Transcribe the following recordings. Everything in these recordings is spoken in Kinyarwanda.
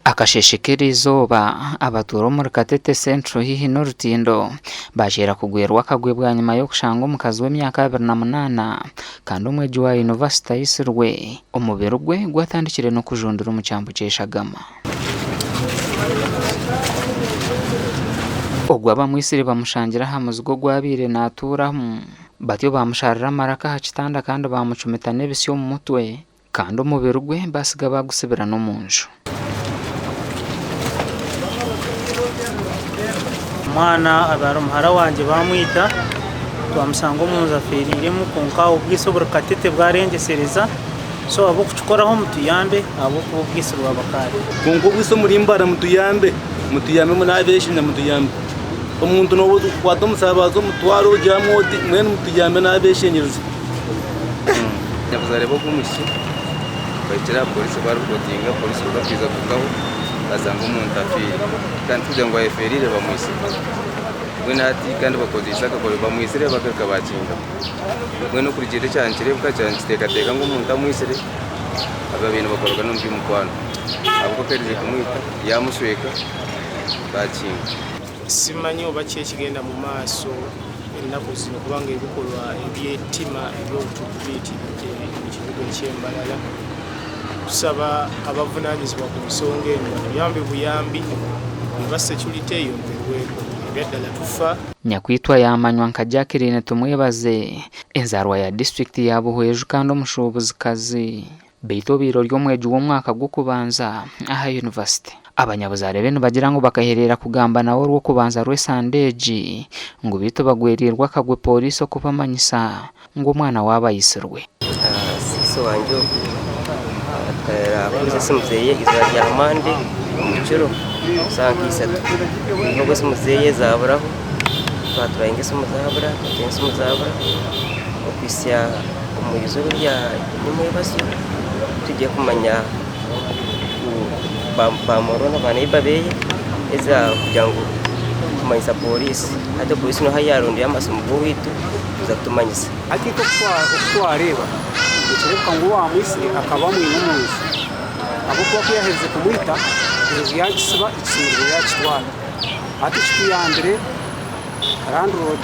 akasheshekera izuba abatura muri Katete Central hihi n'Rutindo bashira kugwirwa akagwe bwa nyuma yo kushanga umukazi w'imyaka 28 kandi umweji wa University yisirwe umubiri gwe gwatandikire no kujundura umucyambu cyeshagama ogwa bamwisire bamushangira hamuzgo gwabire natura batyo bamusharira maraka hacitanda kandi bamucumeta nebisi yo mu mutwe kandi umubiri gwe basiga bagusibira no munju. Mwana abara muhara wanje bamwita twamusanga umunza feriremo konka ubwisubura Katete bwarengesereza so abo kuchikoraho mutuyambe abo kubwisubura bakari konko bwiso murimbara mutuyambe munabeshinda mutuyambe umuntu no kwata musabazo mutwaro jamodi mwene mutuyambe nabeshenyiriza nyabuzare bo kumushi bayitira polisi barugotinga polisi bakiza kukaho bazanga umuntu afiri kandi tujya ngo eferire bamwise bwena ati kandi bakozisa akakore bamwisire bakaka bakinga bwena kurigire cyankire bwacyankiteka teka ngo umuntu amwisire ababintu bakoroga no mbyumukwano abo kerije kumwita yamusweka bakinga simanyo bakiye kigenda mu maso nakuzi kubanga ibikorwa ebyetima ebyo kutubiti ikibugo cyembalala tusaba abavunanyizibwa ku bisonge yambe buyambi biba security yomberwe byadala tufa nyakwitwa yamanywa nka Jacqueline tumwebaze enzarwa ya district ya Buhweju kandi umushobozikazi beito biro ryo mweju wo mwaka gwo kubanza aha university abanyabuzare bene bagira ngo bakaherera kugamba nawo rwo kubanza rwe Sandeji ngo bito bagwerirwa kagwe polisi okupamanyisa ngo umwana wabayisirwe so wanjo atera polisi muzeye izwa rya mande umuciro sankisa ngo bose muzeye zaburaho batwaye sumuzabura kenshi sumuzabura opisya umuyizo rya nimwe basi tujye kumanya bamorona bane babeye eza kujango kumanyisa polisi ate polisi no hayarundi amasomo witu uza kutumanyisa akiko kwa areba kireka ngo wamwisire akaba mwino munsi abo kwa yaheze kumwita yagisiba ikintu yakitwara ati kitu ya Andre Landlord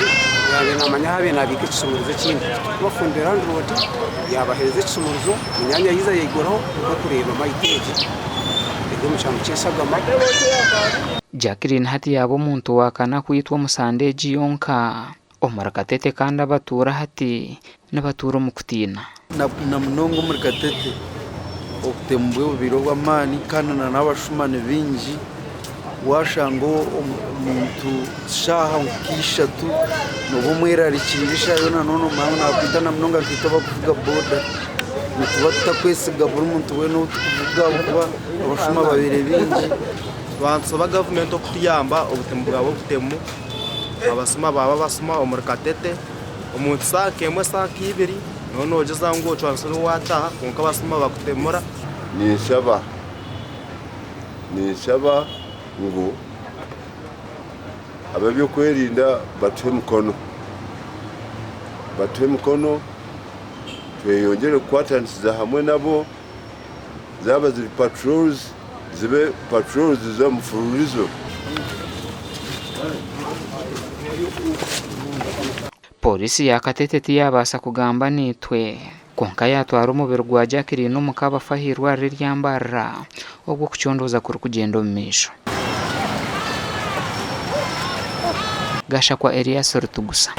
yaje namanya habe nabike kisumuruzo kindi bafundira Landlord yabaheze kisumuruzo inyanya yiza yigoroho uko kureba mayiteje ego mucyamu cyesagama. Jacqueline hati yabo muntu wakana kwitwa Musandeji yonka omara Katete kandi abatura hati n'abatura mu kutina na mnongo muri Katete okutembwe biro bw'amani kandi n'abashumane bingi washango umuntu shaha ukishatu no mwera rikirisha yona nono mama nakwita na mnonga kitaba kuvuga boda mutuba tutakwesiga buri muntu we no tuvuga kuba abashuma babire bingi bansaba government okutiyamba obutembu bwabo butemu abasuma baba basuma muri Katete umuntu sakemwe sakibiri nono ojeza ngo cwansoro wataha konka basuma bakutemura nisaba ngo ababyo kwerinda batwe mukono tweyongere kwatansiza hamwe nabo zaba ziri patrols zibe patrols za mfululizo. polisi ya Katete tiyabasa kugamba nitwe konka yatwara umubiri gwa Jacqueline n'umukaba fahirwa riryambara obwo kucyondoza kuri kugenda mu misho gasha kwa Elias Rutugusa.